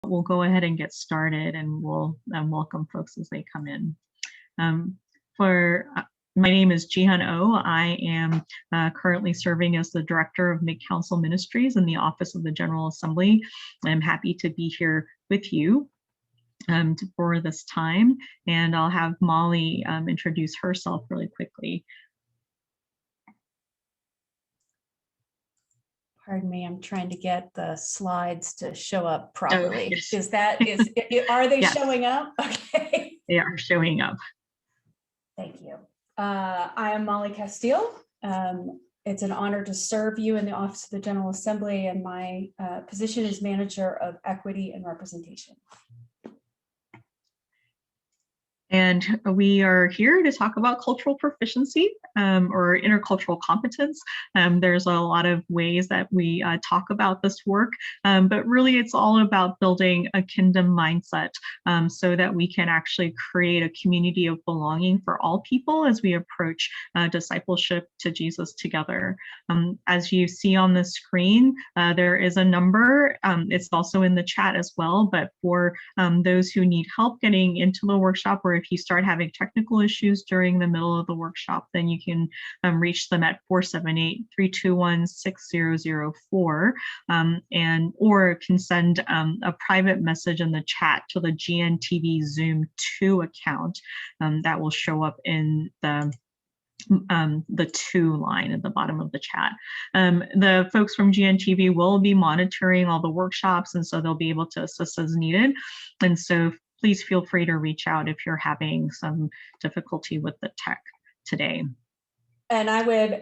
We'll go ahead and get started, and we'll welcome folks as they come in. My name is Jihan Oh. I am currently serving as the Director of Mid-Council Ministries in the Office of the General Assembly. I'm happy to be here with you for this time, and I'll have Molly introduce herself really quickly. Pardon me, I'm trying to get the slides to show up properly. Oh, yes. Are they Yes. showing up? Okay. They are showing up. Thank you. I am Molly Castile. It's an honor to serve you in the Office of the General Assembly, and my position is Manager of Equity and Representation. And we are here to talk about cultural proficiency or intercultural competence. There's a lot of ways that we talk about this work, but really it's all about building a kingdom mindset so that we can actually create a community of belonging for all people as we approach discipleship to Jesus together. As you see on the screen, there is a number. It's also in the chat as well, but for those who need help getting into the workshop, or if you start having technical issues during the middle of the workshop, then you can reach them at 478-321-6004, or can send a private message in the chat to the GNTV Zoom 2 account that will show up in the 2 line at the bottom of the chat. The folks from GNTV will be monitoring all the workshops, and so they'll be able to assist as needed. And so please feel free to reach out if you're having some difficulty with the tech today. And I would,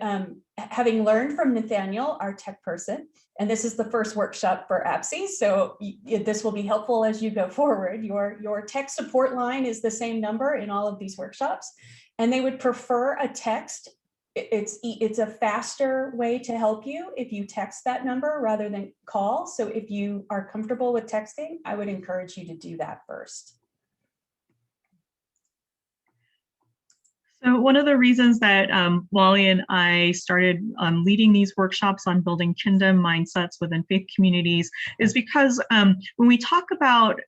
having learned from Nathaniel, our tech person, and this is the first workshop for APSI, so this will be helpful as you go forward. Your tech support line is the same number in all of these workshops, and they would prefer a text. It's a faster way to help you if you text that number rather than call. So if you are comfortable with texting, I would encourage you to do that first. So one of the reasons that Wally and I started leading these workshops on building kingdom mindsets within faith communities is because when we talk about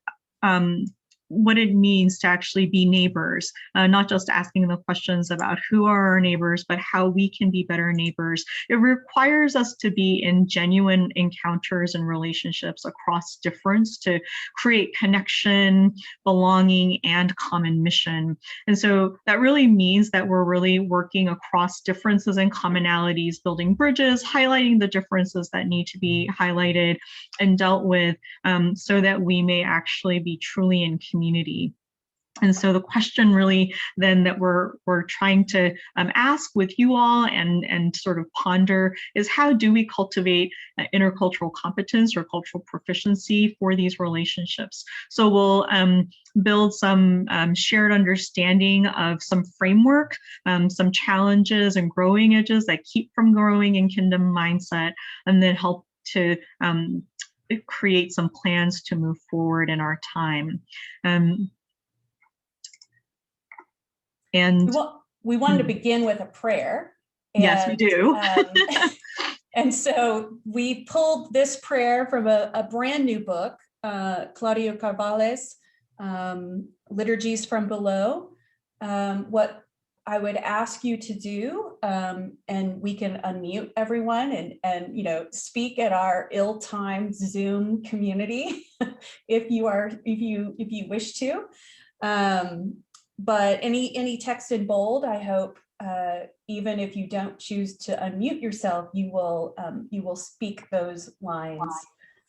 what it means to actually be neighbors, not just asking the questions about who are our neighbors, but how we can be better neighbors. It requires us to be in genuine encounters and relationships across difference to create connection, belonging, and common mission. And so that really means that we're really working across differences and commonalities, building bridges, highlighting the differences that need to be highlighted and dealt with so that we may actually be truly in community. And so the question really then that we're trying to ask with you all and sort of ponder is, how do we cultivate intercultural competence or cultural proficiency for these relationships? So we'll build some shared understanding of some framework, some challenges and growing edges that keep from growing in kingdom mindset, and then help to create some plans to move forward in our time. And we wanted to begin with a prayer. Yes, we do. And so we pulled this prayer from a brand new book, Claudio Carvalho's Liturgies from Below. What I would ask you to do, and we can unmute everyone and speak at our ill-timed Zoom community if you wish to. But any text in bold, I hope, even if you don't choose to unmute yourself, you will speak those lines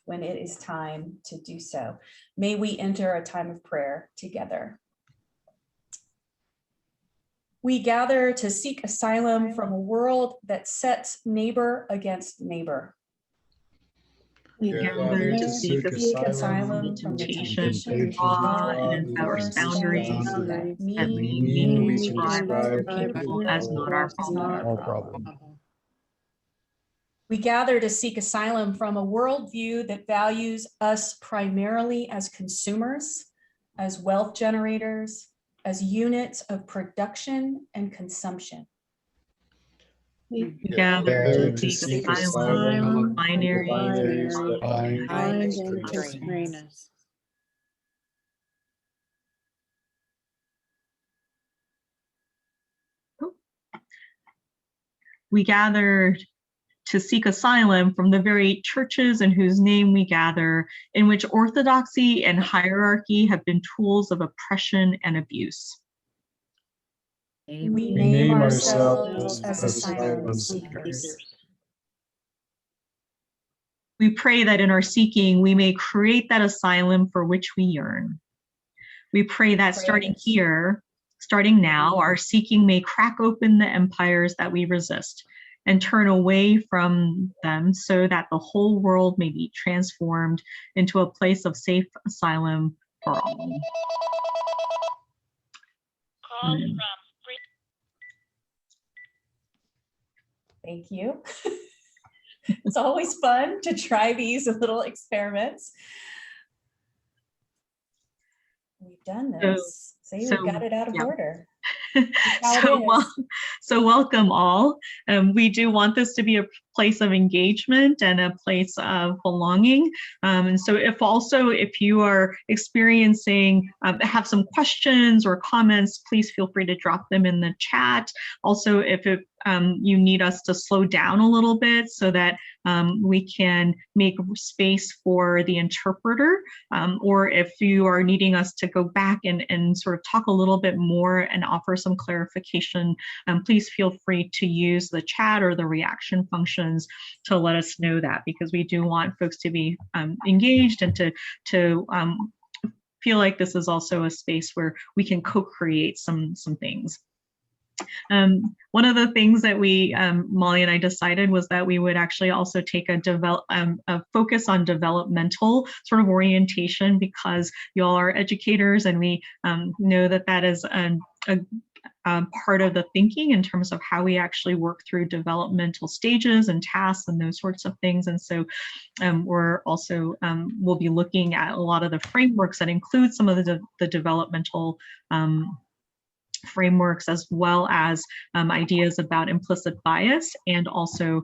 when it is time to do so. May we enter a time of prayer together. We gather to seek asylum from a world that sets neighbor against neighbor. We gather to seek asylum from the temptations of law and enforced boundaries that mean we describe other people as not our problem. We gather to seek asylum from a worldview that values us primarily as consumers, as wealth generators, as units of production and consumption. We gather to seek asylum from binaries that bind and constrain us. We gather to seek asylum from the very churches in whose name we gather, in which orthodoxy and hierarchy have been tools of oppression and abuse. We name ourselves as asylum seekers. We pray that in our seeking, we may create that asylum for which we yearn. We pray that starting here, starting now, our seeking may crack open the empires that we resist and turn away from them so that the whole world may be transformed into a place of safe asylum for all. Thank you. It's always fun to try these little experiments. We've done this. See, we got it out of order. So welcome all. We do want this to be a place of engagement and a place of belonging. And so if you are experiencing, have some questions or comments, please feel free to drop them in the chat. Also, if you need us to slow down a little bit so that we can make space for the interpreter, or if you are needing us to go back and sort of talk a little bit more and offer some clarification, please feel free to use the chat or the reaction functions to let us know that, because we do want folks to be engaged and to feel like this is also a space where we can co-create some things. One of the things that we, Molly and I decided, was that we would actually also take a focus on developmental sort of orientation, because y'all are educators and we know that that is a part of the thinking in terms of how we actually work through developmental stages and tasks and those sorts of things. And so we're also, we'll be looking at a lot of the frameworks that include some of the developmental frameworks, as well as ideas about implicit bias, and also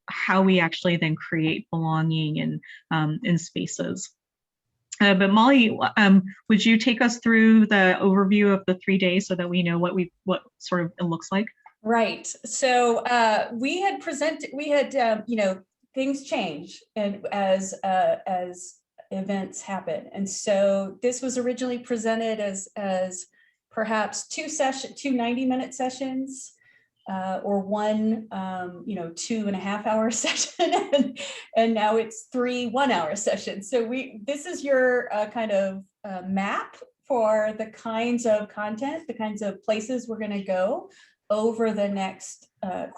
how we actually then create belonging in spaces. But Molly, would you take us through the overview of the 3 days so that we know what sort of it looks like? Right. So we had things change and as events happen, and so this was originally presented as perhaps two 90-minute sessions, or one 2.5-hour session, and now it's 3 1-hour sessions. So this is your kind of map for the kinds of content, the kinds of places we're going to go over the next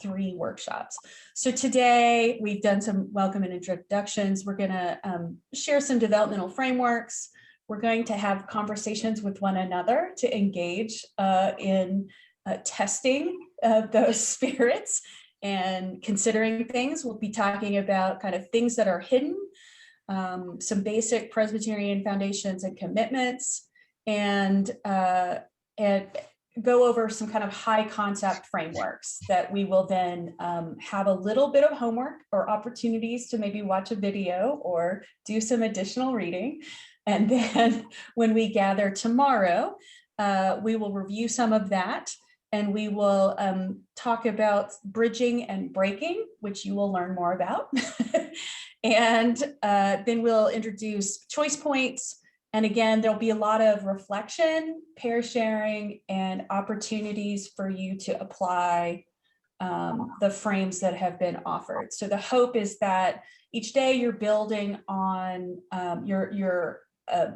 3 workshops. So today we've done some welcome and introductions. We're going to share some developmental frameworks. We're going to have conversations with one another to engage in testing those spirits and considering things. We'll be talking about kind of things that are hidden, some basic Presbyterian foundations and commitments, and go over some kind of high concept frameworks that we will then have a little bit of homework or opportunities to maybe watch a video or do some additional reading. And then when we gather tomorrow, we will review some of that, and we will talk about bridging and breaking, which you will learn more about. And then we'll introduce choice points. And again, there'll be a lot of reflection, pair sharing, and opportunities for you to apply the frames that have been offered. So the hope is that each day you're building on you're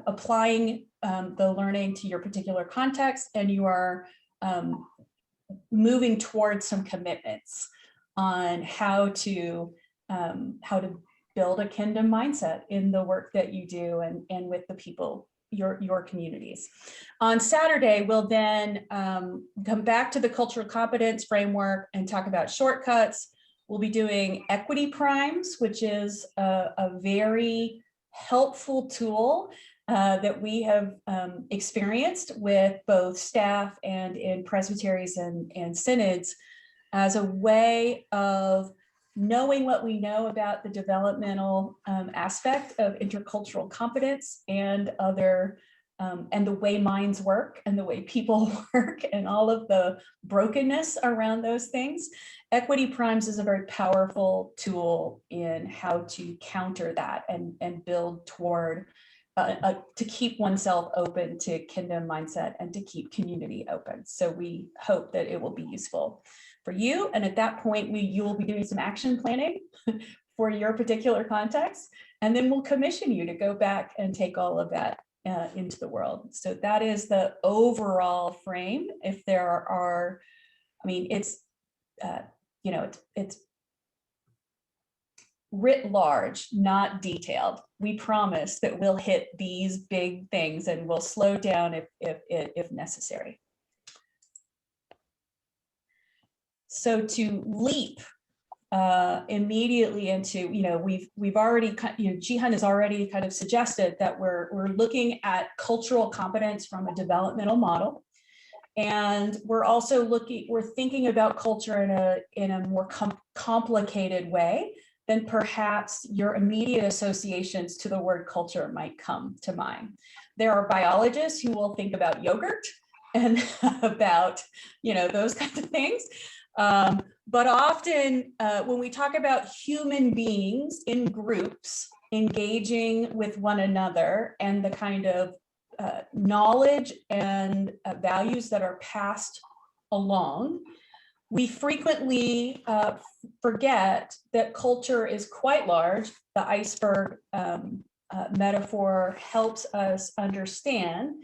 applying the learning to your particular context, and you are moving towards some commitments on how to build a kingdom mindset in the work that you do and with the people, your communities. On Saturday, we'll then come back to the cultural competence framework and talk about shortcuts. We'll be doing equity primes, which is a very helpful tool that we have experienced with both staff and in presbyteries and synods as a way of knowing what we know about the developmental aspect of intercultural competence and other and the way minds work and the way people work and all of the brokenness around those things, equity primes is a very powerful tool in how to counter that and build toward to keep oneself open to kingdom mindset and to keep community open. So we hope that it will be useful for you. And at that point, you will be doing some action planning for your particular context. And then we'll commission you to go back and take all of that into the world. So that is the overall frame. If there are, I mean, it's, you know, it's writ large, not detailed. We promise that we'll hit these big things and we'll slow down if necessary. So to leap immediately into, you know, we've already, you know, Jihan has already kind of suggested that we're looking at cultural competence from a developmental model. And we're also thinking about culture in a more complicated way than perhaps your immediate associations to the word culture might come to mind. There are biologists who will think about yogurt and about, you know, those kinds of things. But often when we talk about human beings in groups engaging with one another and the kind of knowledge and values that are passed along, we frequently forget that culture is quite large. The iceberg metaphor helps us understand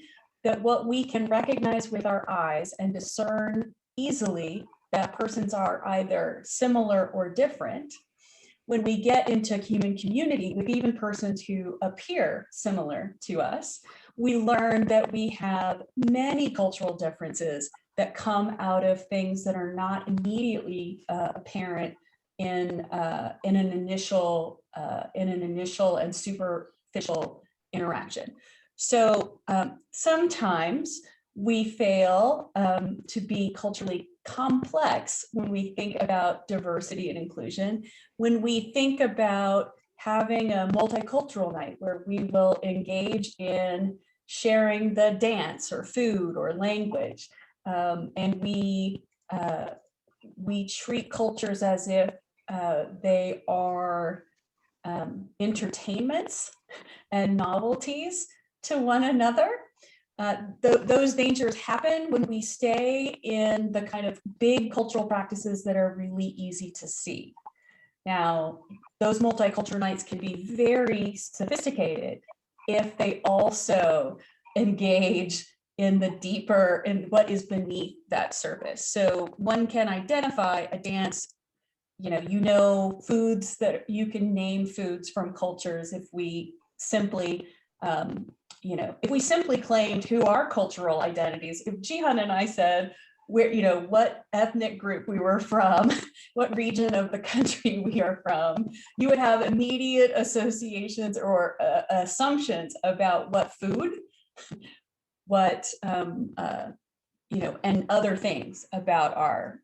that what we can recognize with our eyes and discern easily that persons are either similar or different. When we get into human community with even persons who appear similar to us, we learn that we have many cultural differences that come out of things that are not immediately apparent in an initial and superficial interaction. So sometimes we fail to be culturally complex when we think about diversity and inclusion, when we think about having a multicultural night where we will engage in sharing the dance or food or language, and we treat cultures as if they are entertainments and novelties to one another. Those dangers happen when we stay in the kind of big cultural practices that are really easy to see. Now, those multicultural nights can be very sophisticated if they also engage in the deeper, in what is beneath that surface. So one can identify a dance, you know, foods that you can name foods from cultures if we simply, if we simply claimed who our cultural identities, if Jihan and I said, where, you know, what ethnic group we were from, what region of the country we are from, you would have immediate associations or assumptions about what food, what, and other things about our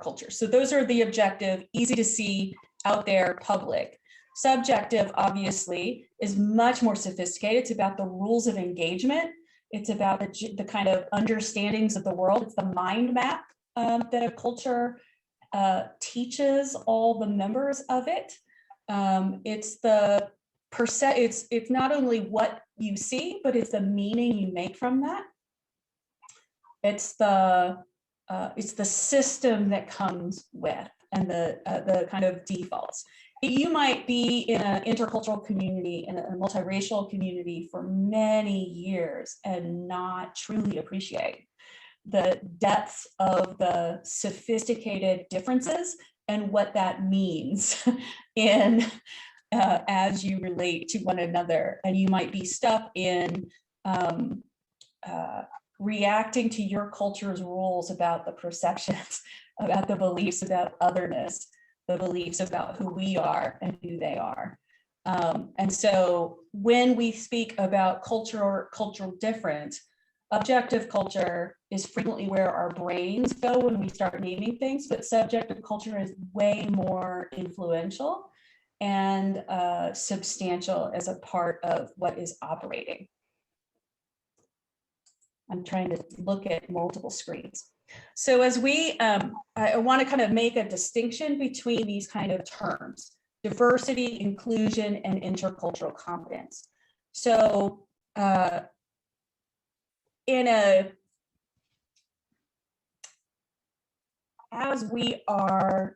culture. So those are the objective, easy to see, out there, public. Subjective, obviously, is much more sophisticated. It's about the rules of engagement. It's about the kind of understandings of the world. It's the mind map that a culture teaches all the members of it. It's the it's not only what you see, but it's the meaning you make from that. It's the system that comes with, and the kind of defaults. You might be in an intercultural community, in a multiracial community for many years and not truly appreciate the depth of the sophisticated differences and what that means in as you relate to one another. And you might be stuck in reacting to your culture's rules about the perceptions, about the beliefs about otherness, the beliefs about who we are and who they are. And so when we speak about culture or cultural difference, objective culture is frequently where our brains go when we start naming things, but subjective culture is way more influential and substantial as a part of what is operating. I'm trying to look at multiple screens. So as I want to kind of make a distinction between these kind of terms: diversity, inclusion, and intercultural competence. So as we are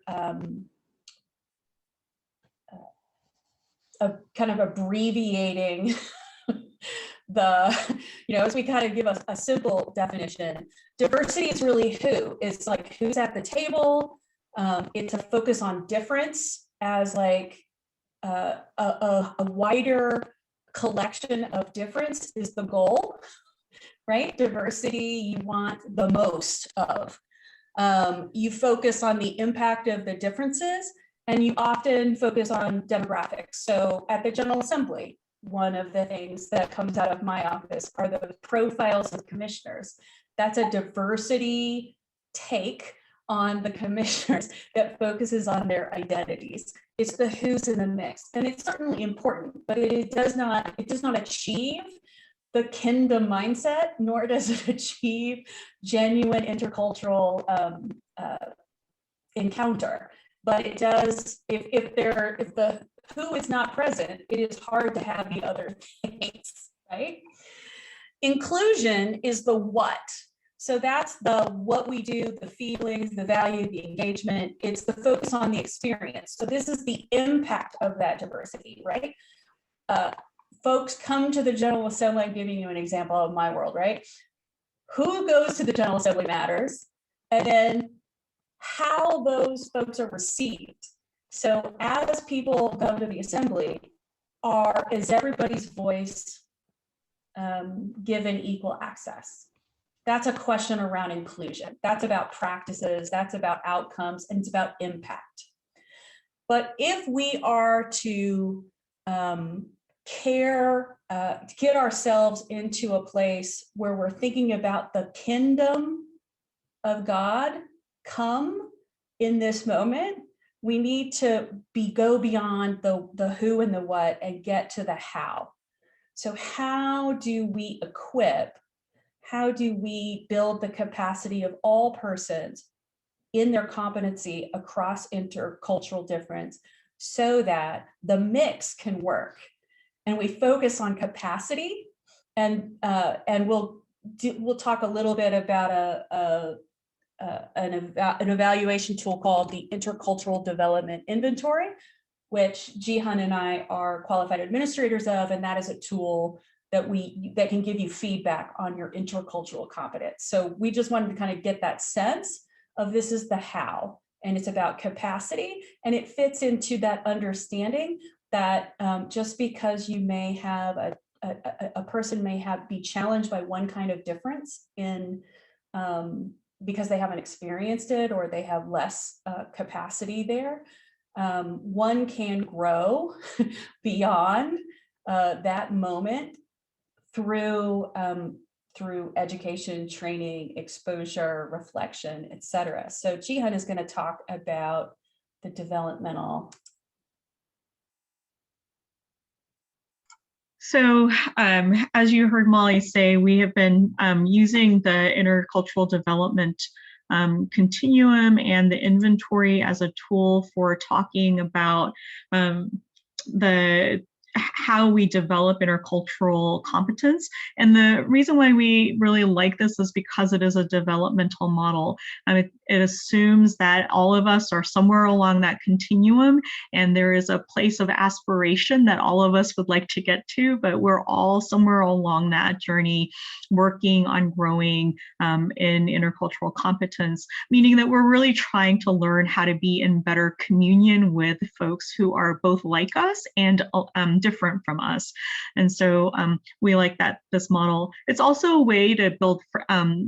kind of abbreviating as we kind of give a simple definition, diversity is really who. It's like who's at the table. It's a focus on difference as like a wider collection of difference is the goal, right? Diversity, you want the most of. You focus on the impact of the differences, and you often focus on demographics. So at the General Assembly, one of the things that comes out of my office are the profiles of commissioners. That's a diversity take on the commissioners that focuses on their identities. It's the who's in the mix, and it's certainly important, but it does not achieve the kingdom mindset, nor does it achieve genuine intercultural encounter. But it does, if the who is not present, it is hard to have the other things, right? Inclusion is the what. So that's the what we do, the feelings, the value, the engagement. It's the focus on the experience. So this is the impact of that diversity, right? Folks come to the General Assembly. I'm giving you an example of my world, right? Who goes to the General Assembly matters, and then how those folks are received. So as people come to the assembly, is everybody's voice given equal access? That's a question around inclusion. That's about practices, that's about outcomes, and it's about impact. But if we are to get ourselves into a place where we're thinking about the kingdom of God come in this moment, we need to go beyond the who and the what and get to the how. So how do we equip? How do we build the capacity of all persons in their competency across intercultural difference so that the mix can work? And we focus on capacity, and we'll talk a little bit about an evaluation tool called the Intercultural Development Inventory, which Jihan and I are qualified administrators of, and that is a tool that can give you feedback on your intercultural competence. So we just wanted to kind of get that sense of this is the how, and it's about capacity, and it fits into that understanding that just because you may have a person may be challenged by one kind of difference in because they haven't experienced it or they have less capacity there, one can grow beyond that moment through education, training, exposure, reflection, etc. So Jihan is going to talk about the developmental. So as you heard Molly say, we have been using the intercultural development continuum and the inventory as a tool for talking about how we develop intercultural competence. And the reason why we really like this is because it is a developmental model. It assumes that all of us are somewhere along that continuum, and there is a place of aspiration that all of us would like to get to, but we're all somewhere along that journey working on growing in intercultural competence, meaning that we're really trying to learn how to be in better communion with folks who are both like us and different from us. And so we like this model. It's also a way to build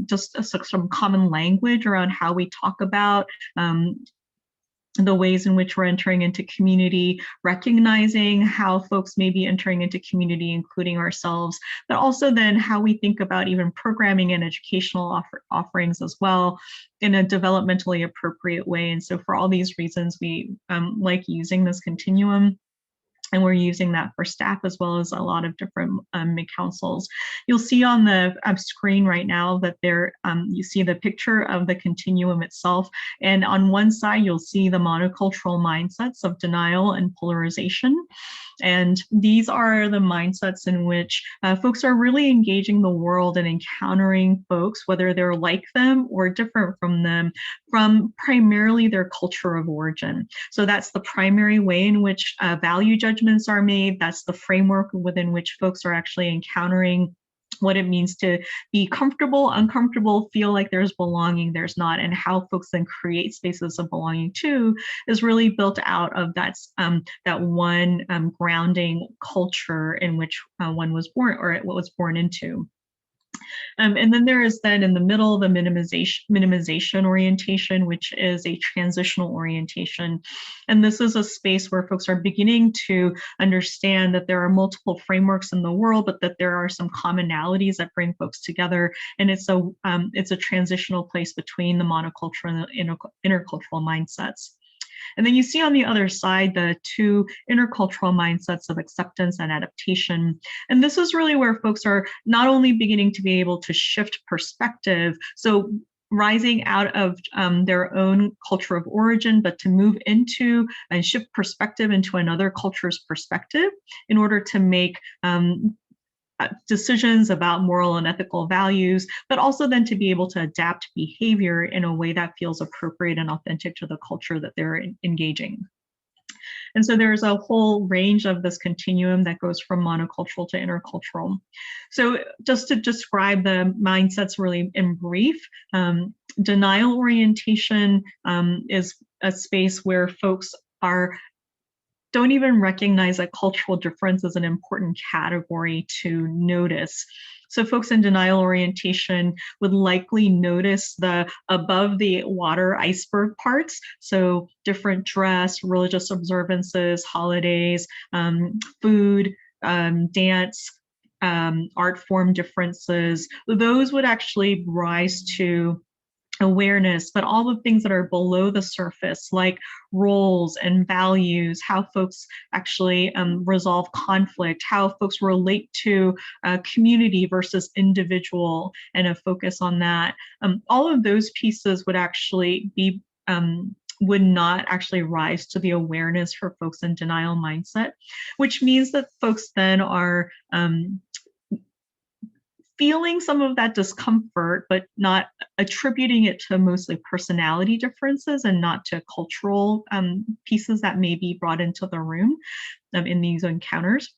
just some common language around how we talk about the ways in which we're entering into community, recognizing how folks may be entering into community, including ourselves, but also then how we think about even programming and educational offerings as well in a developmentally appropriate way. And so for all these reasons, we like using this continuum. And we're using that for staff as well as a lot of different mid-councils. You'll see on the screen right now that you see the picture of the continuum itself. And on one side, you'll see the monocultural mindsets of denial and polarization. And these are the mindsets in which folks are really engaging the world and encountering folks, whether they're like them or different from them, from primarily their culture of origin. So that's the primary way in which value judgments are made. That's the framework within which folks are actually encountering what it means to be comfortable, uncomfortable, feel like there's belonging, there's not, and how folks then create spaces of belonging too is really built out of that one grounding culture in which one was born, or what was born into. And then there is then in the middle the minimization orientation, which is a transitional orientation. And this is a space where folks are beginning to understand that there are multiple frameworks in the world, but that there are some commonalities that bring folks together. And it's a transitional place between the monocultural and the intercultural mindsets. And then you see on the other side the two intercultural mindsets of acceptance and adaptation. And this is really where folks are not only beginning to be able to shift perspective, so rising out of their own culture of origin, but to move into and shift perspective into another culture's perspective in order to make decisions about moral and ethical values, but also then to be able to adapt behavior in a way that feels appropriate and authentic to the culture that they're engaging. And so there's a whole range of this continuum that goes from monocultural to intercultural. So just to describe the mindsets really in brief, denial orientation is a space where folks don't even recognize that cultural difference is an important category to notice. So folks in denial orientation would likely notice the above the water iceberg parts. So different dress, religious observances, holidays, food, dance, art form differences. Those would actually rise to awareness, but all the things that are below the surface, like roles and values, how folks actually resolve conflict, how folks relate to community versus individual, and a focus on that. All of those pieces would actually be would not actually rise to the awareness for folks in denial mindset, which means that folks then are feeling some of that discomfort, but not attributing it to mostly personality differences and not to cultural pieces that may be brought into the room in these encounters.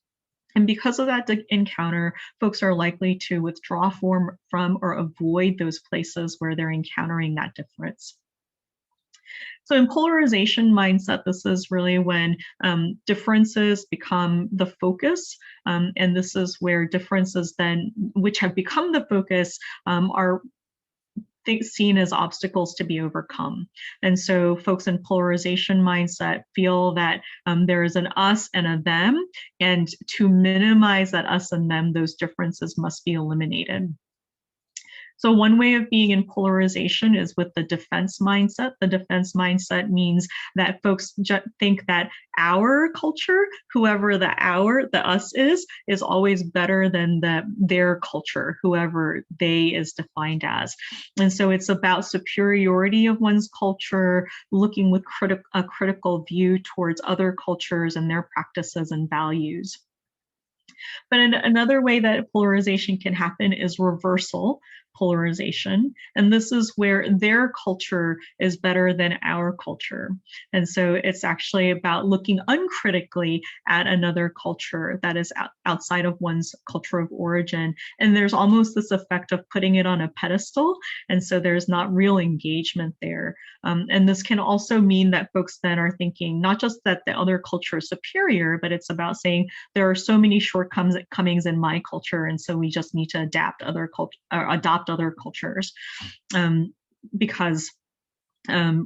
And because of that encounter, folks are likely to withdraw from or avoid those places where they're encountering that difference. So in polarization mindset, this is really when differences become the focus. And this is where differences then, which have become the focus, are seen as obstacles to be overcome. And so folks in polarization mindset feel that there is an us and a them, and to minimize that us and them, those differences must be eliminated. So one way of being in polarization is with the defense mindset. The defense mindset means that folks think that our culture, whoever the us is always better than their culture, whoever they is defined as. And so it's about superiority of one's culture, looking with a critical view towards other cultures and their practices and values. But another way that polarization can happen is reversal polarization. And this is where their culture is better than our culture. And so it's actually about looking uncritically at another culture that is outside of one's culture of origin. And there's almost this effect of putting it on a pedestal. And so there's not real engagement there. And this can also mean that folks then are thinking not just that the other culture is superior, but it's about saying there are so many shortcomings in my culture, and so we just need to adopt other cultures because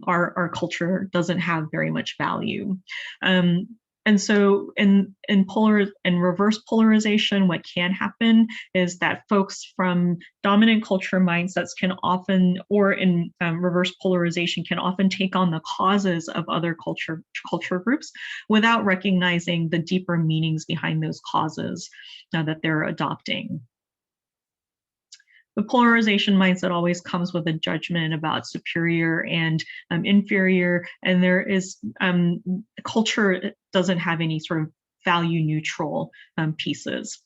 our culture doesn't have very much value. And And so in reverse polarization, what can happen is that folks from dominant culture mindsets can often, or in reverse polarization, can often take on the causes of other culture groups without recognizing the deeper meanings behind those causes that they're adopting. The polarization mindset always comes with a judgment about superior and inferior, and there is culture doesn't have any sort of value neutral pieces.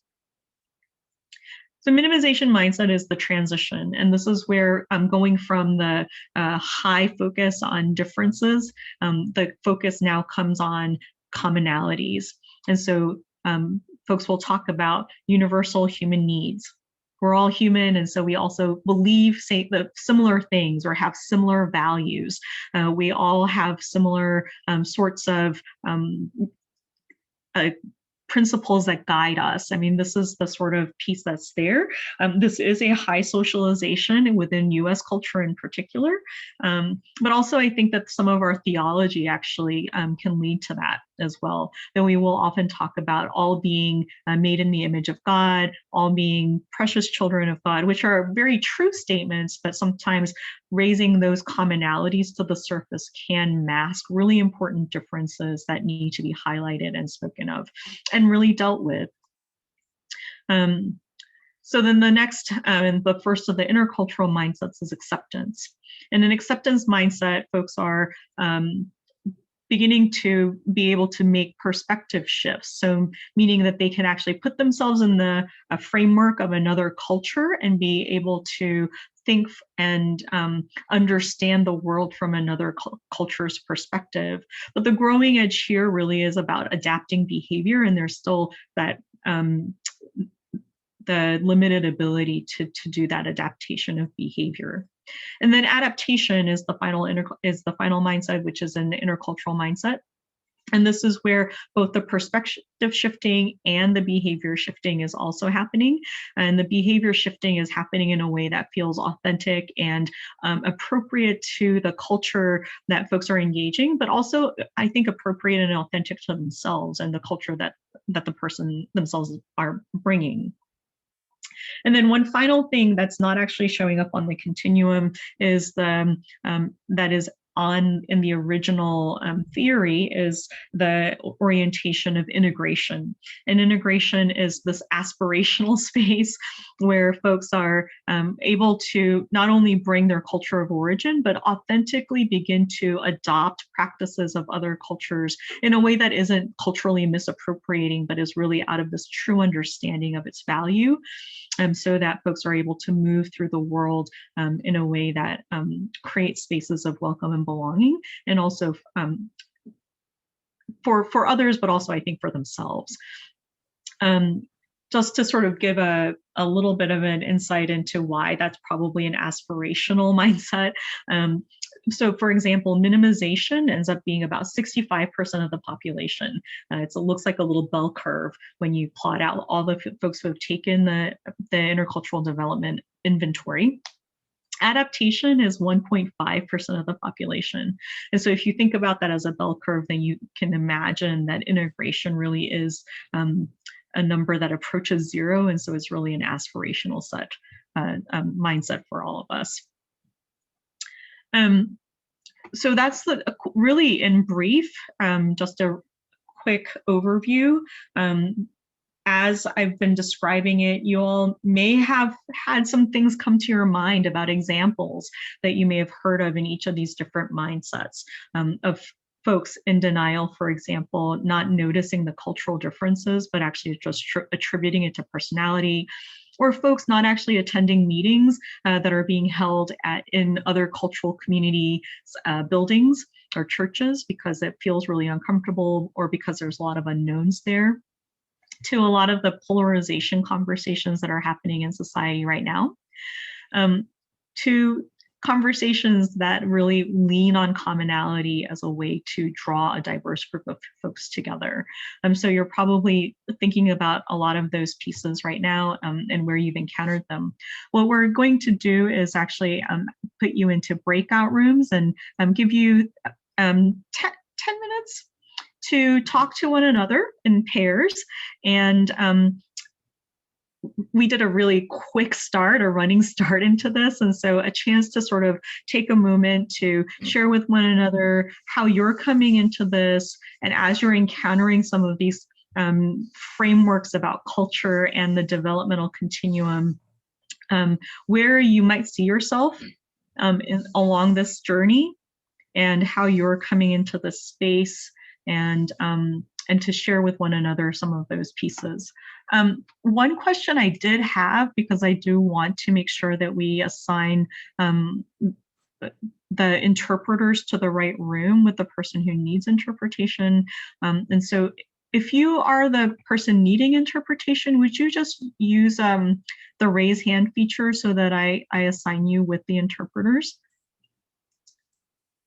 So minimization mindset is the transition, and this is where I'm going from the high focus on differences. The focus now comes on commonalities, and so folks will talk about universal human needs. We're all human, and so we also believe, say, the similar things or have similar values. We all have similar sorts of principles that guide us. I mean, this is the sort of piece that's there. This is a high socialization within US culture in particular. But also I think that some of our theology actually can lead to that as well. That we will often talk about all being made in the image of God, all being precious children of God, which are very true statements, but sometimes raising those commonalities to the surface can mask really important differences that need to be highlighted and spoken of and really dealt with. So then the next, and the first of the intercultural mindsets is acceptance. And in acceptance mindset, folks are beginning to be able to make perspective shifts. So meaning that they can actually put themselves in the framework of another culture and be able to think and understand the world from another culture's perspective. But the growing edge here really is about adapting behavior, and there's still that the limited ability to do that adaptation of behavior. And then adaptation is the final mindset, which is an intercultural mindset. And this is where both the perspective shifting and the behavior shifting is also happening. And the behavior shifting is happening in a way that feels authentic and appropriate to the culture that folks are engaging, but also I think appropriate and authentic to themselves and the culture that the person themselves are bringing. And then one final thing that's not actually showing up on the continuum is the that is in the original theory is the orientation of integration. And integration is this aspirational space where folks are able to not only bring their culture of origin, but authentically begin to adopt practices of other cultures in a way that isn't culturally misappropriating, but is really out of this true understanding of its value. So that folks are able to move through the world in a way that creates spaces of welcome and belonging, and also for others, but also I think for themselves. Just to sort of give a little bit of an insight into why that's probably an aspirational mindset. So for example, minimization ends up being about 65% of the population. It looks like a little bell curve when you plot out all the folks who have taken the intercultural development inventory. Adaptation is 1.5% of the population. And so if you think about that as a bell curve, then you can imagine that integration really is a number that approaches zero. And so it's really an aspirational mindset for all of us. So that's really in brief, just a quick overview. As I've been describing it, you all may have had some things come to your mind about examples that you may have heard of in each of these different mindsets of folks in denial, for example, not noticing the cultural differences, but actually just attributing it to personality, or folks not actually attending meetings that are being held in other cultural community buildings or churches because it feels really uncomfortable or because there's a lot of unknowns there, to a lot of the polarization conversations that are happening in society right now, to conversations that really lean on commonality as a way to draw a diverse group of folks together. So you're probably thinking about a lot of those pieces right now and where you've encountered them. What we're going to do is actually put you into breakout rooms and give you 10 minutes to talk to one another in pairs. And we did a really quick start, a running start into this. And so a chance to sort of take a moment to share with one another how you're coming into this. And as you're encountering some of these frameworks about culture and the developmental continuum, where you might see yourself along this journey, and how you're coming into the space, and to share with one another some of those pieces. One question I did have, because I do want to make sure that we assign the interpreters to the right room with the person who needs interpretation. And so if you are the person needing interpretation, would you just use the raise hand feature so that I assign you with the interpreters?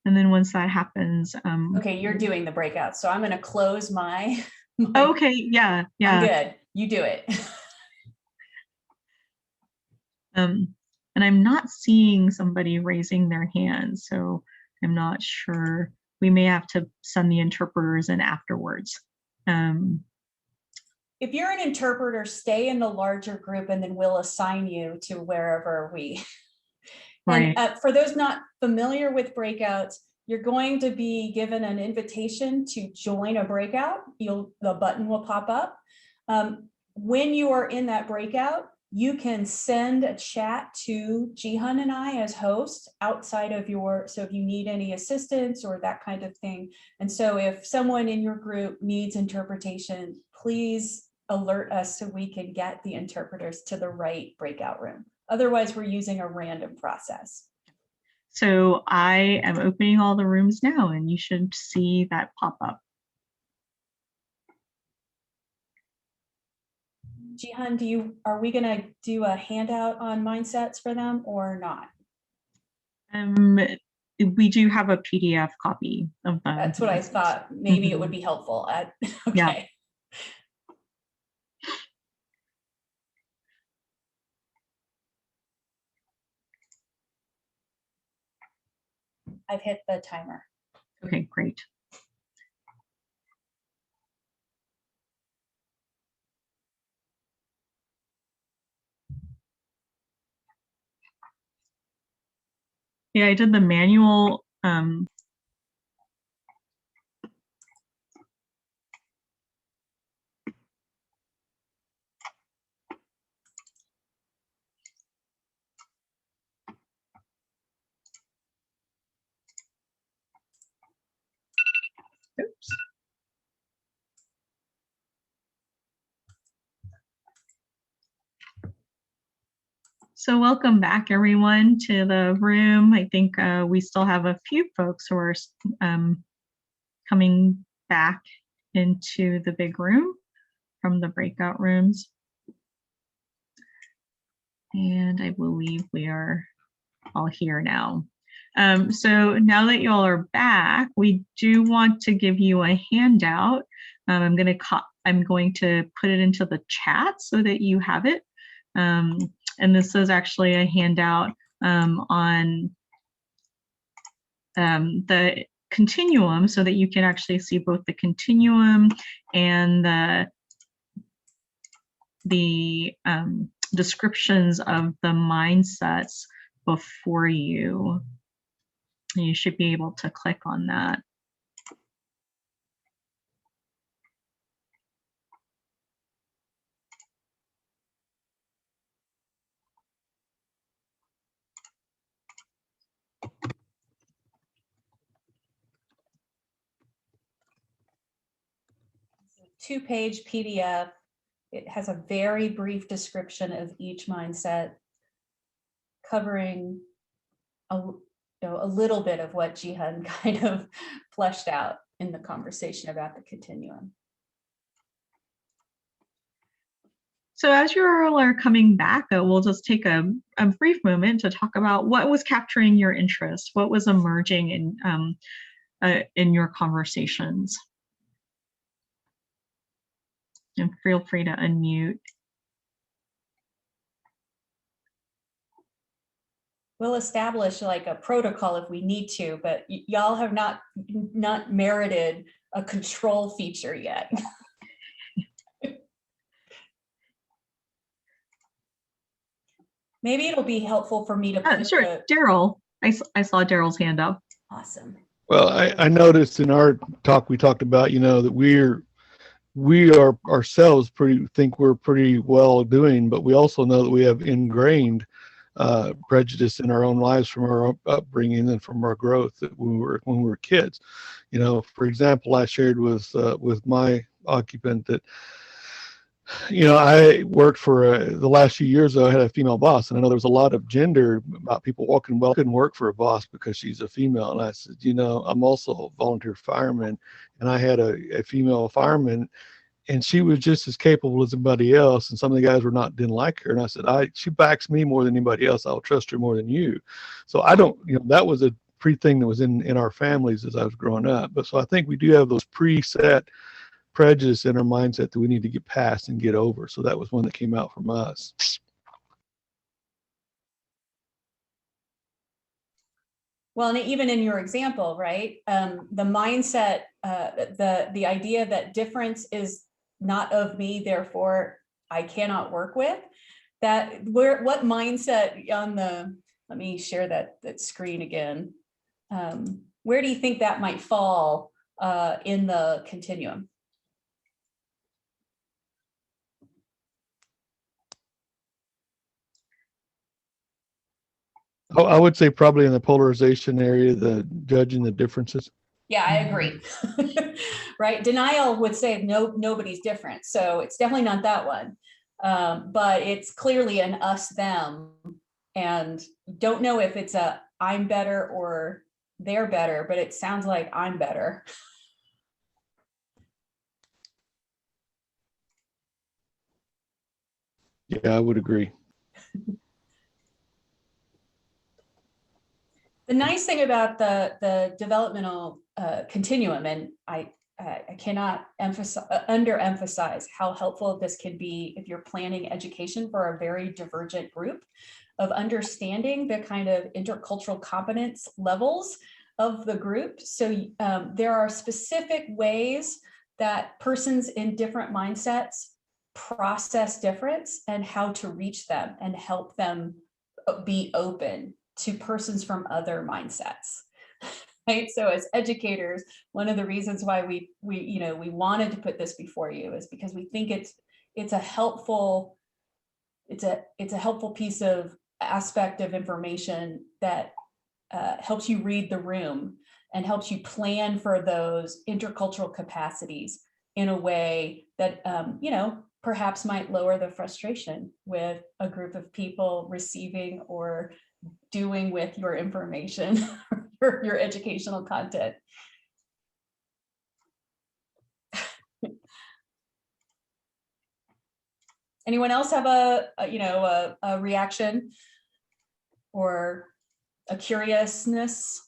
And then once that happens, okay, you're doing the breakout, so I'm going to close my. Okay, yeah. I'm good. You do it. And I'm not seeing somebody raising their hand, so I'm not sure. We may have to send the interpreters in afterwards. If you're an interpreter, stay in the larger group, and then we'll assign you to wherever we. Right. And for those not familiar with breakouts, you're going to be given an invitation to join a breakout. The button will pop up. When you are in that breakout, you can send a chat to Jihan and I as hosts outside of so if you need any assistance or that kind of thing. And so if someone in your group needs interpretation, please alert us so we can get the interpreters to the right breakout room. Otherwise, we're using a random process. So I am opening all the rooms now, and you should see that pop up. Jihan, are we going to do a handout on mindsets for them or not? We do have a PDF copy of them. That's what I thought. Maybe it would be helpful. Okay. Yeah. I've hit the timer. Okay, great. Yeah, I did the manual. Oops. So welcome back, everyone, to the room. I think we still have a few folks who are coming back into the big room from the breakout rooms. And I believe we are all here now. So now that you all are back, we do want to give you a handout. I'm going to put it into the chat so that you have it. And this is actually a handout on the continuum, so that you can actually see both the continuum and the descriptions of the mindsets before you. You should be able to click on that. Two-page PDF. It has a very brief description of each mindset, covering a little bit of what Jihan kind of fleshed out in the conversation about the continuum. So as you all are coming back, we'll just take a brief moment to talk about what was capturing your interest, what was emerging in your conversations. And feel free to unmute. We'll establish like a protocol if we need to, but y'all have not merited a control feature yet. Maybe it'll be helpful for me to put Sure, Daryl. I saw Daryl's hand up. Awesome. Well, I noticed in our talk, we talked about, that we are ourselves think we're pretty well doing, but we also know that we have ingrained prejudice in our own lives from our upbringing and from our growth when we were kids. For example, I shared with my occupant that I worked for the last few years, I had a female boss, and I know there was a lot of gender about people walking, well, I couldn't work for a boss because she's a female. And I said, I'm also a volunteer fireman, and I had a female fireman, and she was just as capable as anybody else. And some of the guys didn't like her. And I said, she backs me more than anybody else. I'll trust her more than you. So I don't, that was a thing that was in our families as I was growing up. But so I think we do have those preset prejudice in our mindset that we need to get past and get over. So that was one that came out from us. Well, and even in your example, right? The mindset, the idea that difference is not of me, therefore I cannot work with. What mindset let me share that screen again. Where do you think that might fall in the continuum? I would say probably in the polarization area, the judging the differences. Yeah, I agree. Right. Denial would say nobody's different. So it's definitely not that one. But it's clearly an us, them, and don't know if it's a I'm better or they're better, but it sounds like I'm better. Yeah, I would agree. The nice thing about the developmental continuum, and I cannot underemphasize how helpful this can be if you're planning education for a very divergent group, of understanding the kind of intercultural competence levels of the group. So there are specific ways that persons in different mindsets process difference and how to reach them and help them be open to persons from other mindsets. Right. So as educators, one of the reasons why we wanted to put this before you is because we think it's a helpful piece of aspect of information that helps you read the room and helps you plan for those intercultural capacities in a way that perhaps might lower the frustration with a group of people receiving or doing with your information or your educational content. Anyone else have a reaction or a curiousness?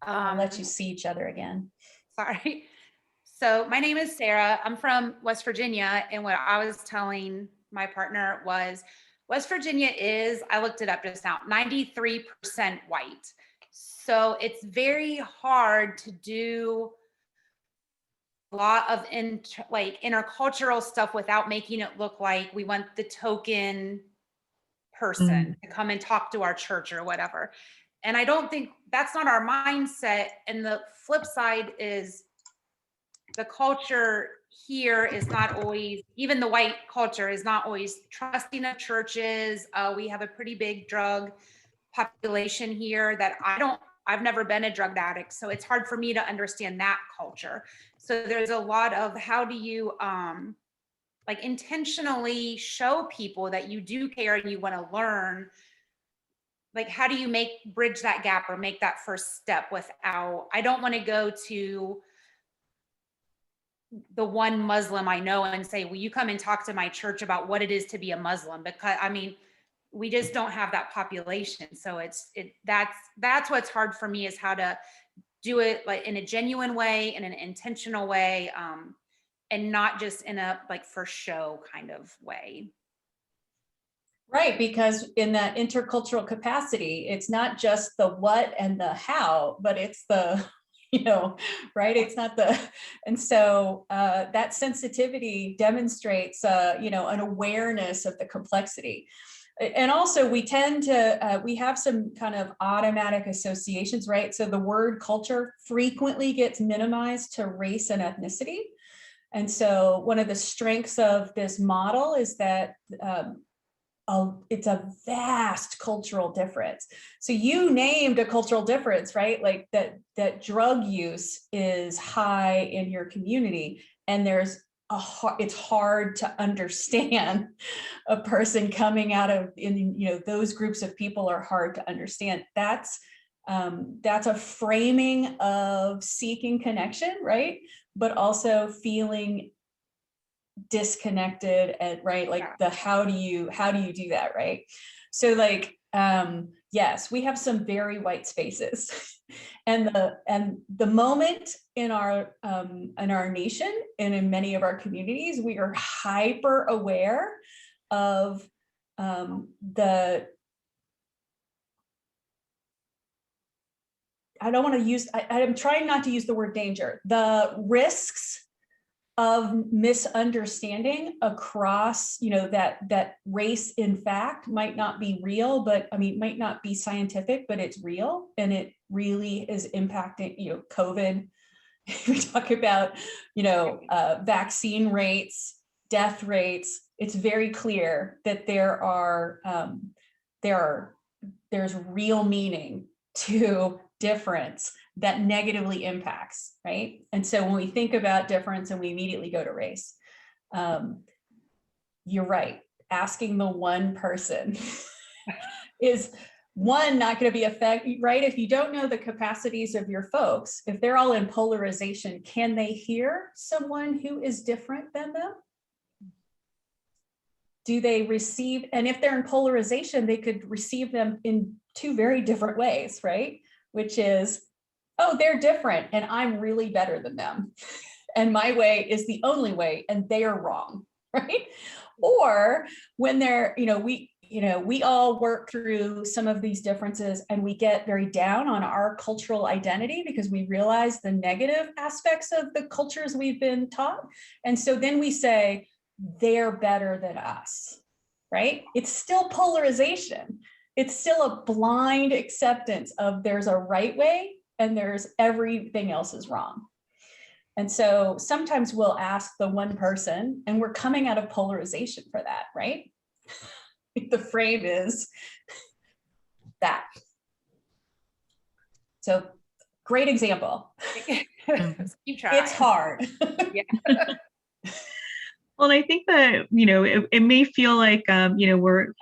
I'll let you see each other again. Sorry. So my name is Sarah. I'm from West Virginia. And what I was telling my partner was West Virginia is, I looked it up just now, 93% white. So it's very hard to do a lot of intercultural stuff without making it look like we want the token person to come and talk to our church or whatever. And I don't think that's not our mindset. And the flip side is the culture here is not always, even the white culture is not always trusting of churches. We have a pretty big drug population here that I've never been a drug addict. So it's hard for me to understand that culture. So there's a lot of how do you intentionally show people that you do care and you want to learn. Like, how do you bridge that gap or make that first step without, I don't want to go to the one Muslim I know and say, will you come and talk to my church about what it is to be a Muslim? Because we just don't have that population. So that's what's hard for me, is how to do it like in a genuine way, in an intentional way, and not just in a for show kind of way. Right, because in that intercultural capacity, it's not just the what and the how, but it's the, right? It's not the, and so that sensitivity demonstrates, an awareness of the complexity. And also we tend to, we have some kind of automatic associations, right? So the word culture frequently gets minimized to race and ethnicity. And so one of the strengths of this model is that it's a vast cultural difference. So you named a cultural difference, right? Like that drug use is high in your community, and it's hard to understand a person coming out of, those groups of people are hard to understand. That's a framing of seeking connection, right? But also feeling disconnected, and right, like how do you do that, right? So like yes, we have some very white spaces and the moment in our nation and in many of our communities, we are hyper aware of the, I'm trying not to use the word danger, the risks of misunderstanding across, that race in fact might not be real, but might not be scientific, but it's real, and it really is impacting, COVID. We talk about, vaccine rates, death rates. It's very clear that there's real meaning to difference that negatively impacts, right? And so when we think about difference and we immediately go to race, you're right. Asking the one person is not going to be effective, right? If you don't know the capacities of your folks, if they're all in polarization, can they hear someone who is different than them? Do they receive, and if they're in polarization, they could receive them in two very different ways, right? Which is, oh, they're different and I'm really better than them. And my way is the only way and they are wrong, right? Or when they're, we all work through some of these differences and we get very down on our cultural identity because we realize the negative aspects of the cultures we've been taught. And so then we say, they're better than us, right? It's still polarization. It's still a blind acceptance of there's a right way and there's everything else is wrong. And so sometimes we'll ask the one person, and we're coming out of polarization for that, right? The frame is that. So great example. Keep trying. It's hard. Yeah. Well, I think that, it may feel like, I'm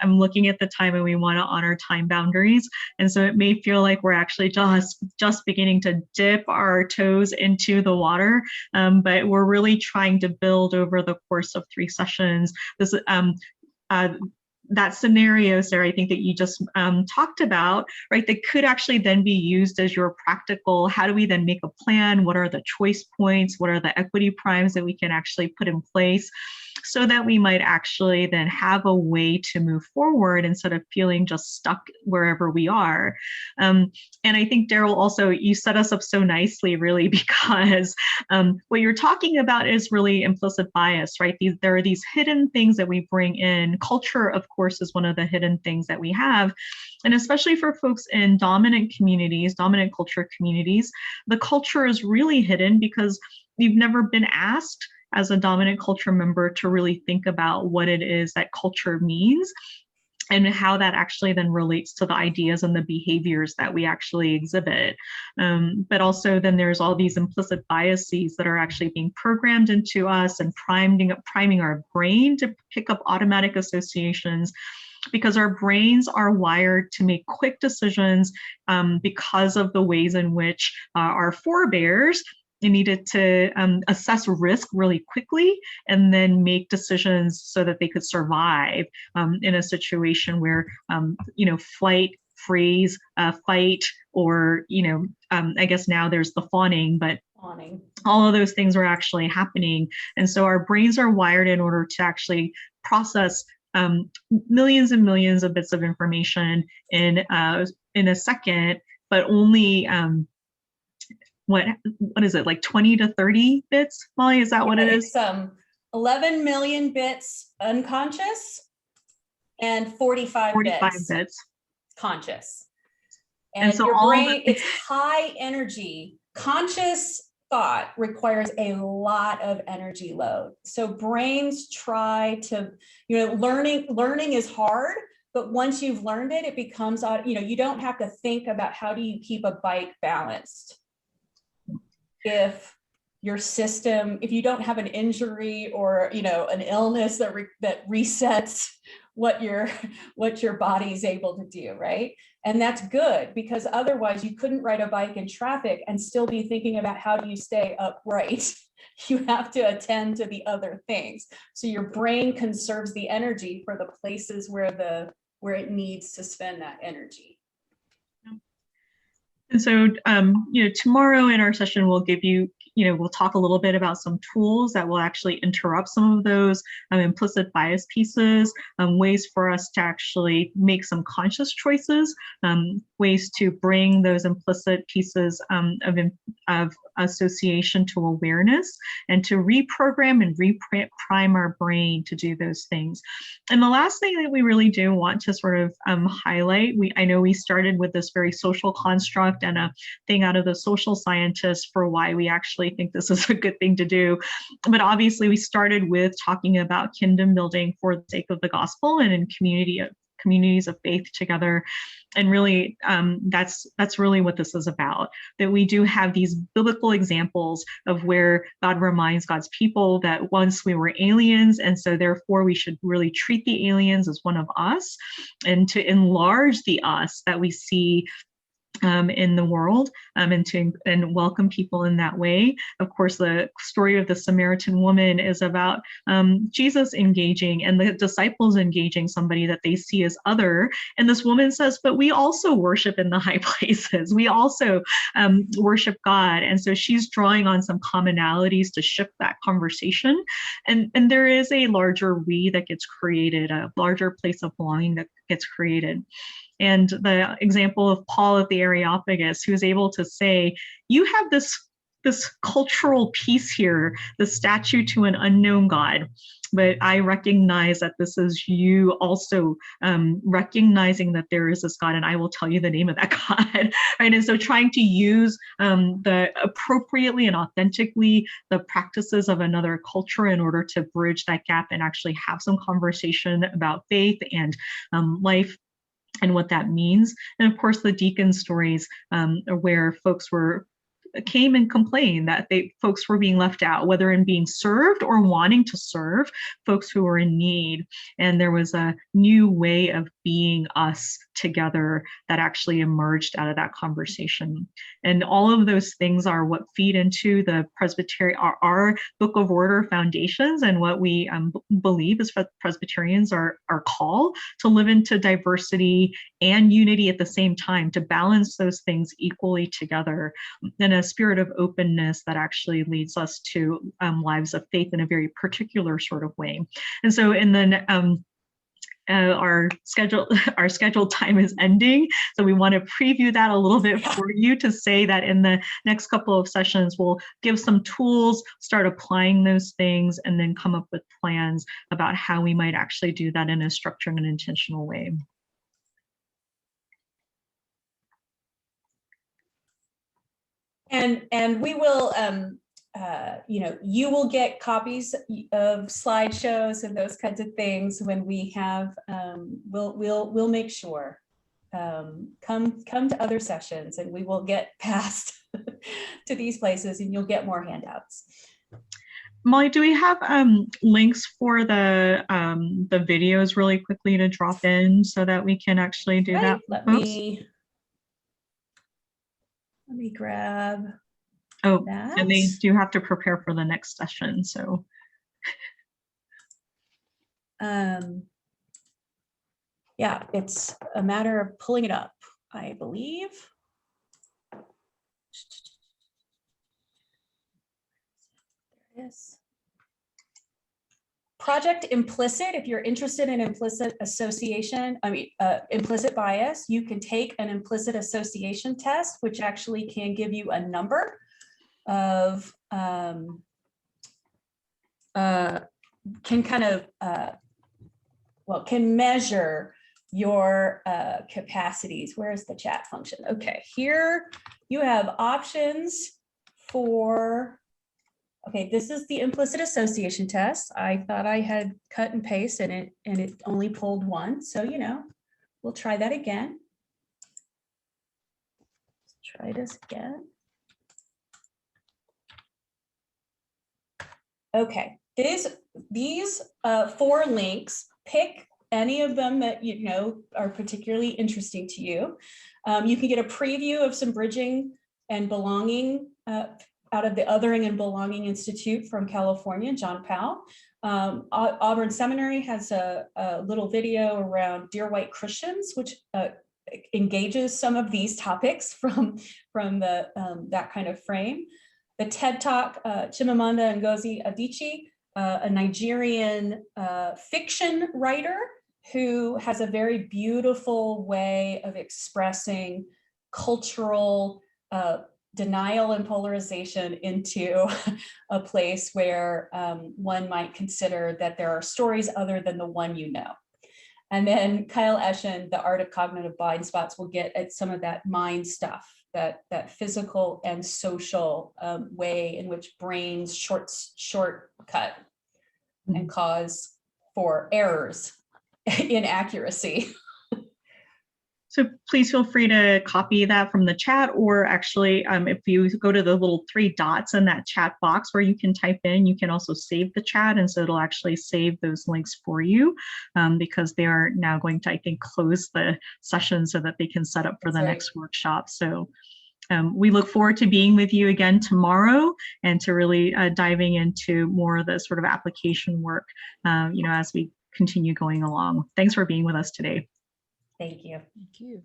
looking at the time and we want to honor time boundaries. And so it may feel like we're actually just beginning to dip our toes into the water. But we're really trying to build over the course of 3 sessions. This, that scenario, Sarah, I think that you just talked about, right, that could actually then be used as your practical, how do we then make a plan? What are the choice points? What are the equity primes that we can actually put in place so that we might actually then have a way to move forward instead of feeling just stuck wherever we are. And I think, Daryl, also, you set us up so nicely, really, because what you're talking about is really implicit bias, right? There are these hidden things that we bring in. Culture, of course, is one of the hidden things that we have. And especially for folks in dominant communities, dominant culture communities, the culture is really hidden because you've never been asked as a dominant culture member to really think about what it is that culture means and how that actually then relates to the ideas and the behaviors that we actually exhibit. But also then there's all these implicit biases that are actually being programmed into us and priming our brain to pick up automatic associations, because our brains are wired to make quick decisions because of the ways in which our forebears needed to assess risk really quickly and then make decisions so that they could survive in a situation where, flight, freeze, fight, or, I guess now there's the fawning, but all of those things are actually happening. And so our brains are wired in order to actually process millions and millions of bits of information in a second, but only what is it, like 20 to 30 bits, Molly? Is that what it is? It's 11 million bits unconscious and 45 bits conscious. And so your all brain, it's high energy. Conscious thought requires a lot of energy load. So brains try to, learning is hard, but once you've learned it, it becomes, you don't have to think about how do you keep a bike balanced. If your system, if you don't have an injury or, an illness that resets what your body's able to do, right? And that's good, because otherwise you couldn't ride a bike in traffic and still be thinking about how do you stay upright. You have to attend to the other things. So your brain conserves the energy for the places where it needs to spend that energy. And so, tomorrow in our session, we'll give you, we'll talk a little bit about some tools that will actually interrupt some of those implicit bias pieces, ways for us to actually make some conscious choices, ways to bring those implicit pieces of association to awareness, and to reprogram and reprime our brain to do those things. And the last thing that we really do want to sort of highlight, I know we started with this very social construct and a thing out of the social scientists for why we actually think this is a good thing to do. But obviously we started with talking about kingdom building for the sake of the gospel and in communities of faith together. And really, that's really what this is about, that we do have these biblical examples of where God reminds God's people that once we were aliens, and so therefore we should really treat the aliens as one of us, and to enlarge the us that we see in the world, and welcome people in that way. Of course, the story of the Samaritan woman is about Jesus engaging and the disciples engaging somebody that they see as other. And this woman says, but we also worship in the high places. We also worship God. And so she's drawing on some commonalities to shift that conversation. And there is a larger we that gets created, a larger place of belonging that gets created. And the example of Paul at the Areopagus, who is able to say, you have this cultural piece here, the statue to an unknown God, but I recognize that this is you also recognizing that there is this God, and I will tell you the name of that God, right? And so trying to use the appropriately and authentically the practices of another culture in order to bridge that gap and actually have some conversation about faith and life and what that means. And of course, the deacon stories where folks came and complained that folks were being left out, whether in being served or wanting to serve folks who were in need. And there was a new way of being us together that actually emerged out of that conversation. And all of those things are what feed into the our Book of Order foundations, and what we believe as Presbyterians are called to live into diversity and unity at the same time, to balance those things equally together in a spirit of openness that actually leads us to lives of faith in a very particular sort of way. And so in the our scheduled time is ending, so we want to preview that a little bit for you, to say that in the next couple of sessions we'll give some tools, start applying those things, and then come up with plans about how we might actually do that in a structured and intentional way. And we will, you will get copies of slideshows and those kinds of things when we have. We'll make sure. Come to other sessions, and we will get past to these places, and you'll get more handouts. Molly, do we have links for the videos really quickly to drop in so that we can actually do that? Let me grab that. And they do have to prepare for the next session, so. Yeah, it's a matter of pulling it up, I believe. There it is. Project Implicit, if you're interested in implicit association, implicit bias, you can take an implicit association test, which actually can give you a number of, can measure your capacities. Where's the chat function? Okay, here you have options for, okay, this is the implicit association test. I thought I had cut and paste and it only pulled one. So, you know, we'll try that again. Let's try this again. Okay, these 4 links, pick any of them that you know are particularly interesting to you. You can get a preview of some bridging and belonging out of the Othering and Belonging Institute from California, John Powell. Auburn Seminary has a little video around Dear White Christians, which engages some of these topics from the that kind of frame. The TED Talk, Chimamanda Ngozi Adichie, a Nigerian fiction writer who has a very beautiful way of expressing cultural denial and polarization into a place where one might consider that there are stories other than the one you know. And then Kyle Eschen, The Art of Cognitive Blind Spots, will get at some of that mind stuff, that physical and social way in which brains shortcut and cause for errors, inaccuracy. So please feel free to copy that from the chat, or actually if you go to the little 3 dots in that chat box where you can type in, you can also save the chat, and so it'll actually save those links for you because they are now going to, I think, close the session so that they can set up for the next workshop. So we look forward to being with you again tomorrow and to really diving into more of the sort of application work, you know, as we continue going along. Thanks for being with us today. Thank you. Thank you.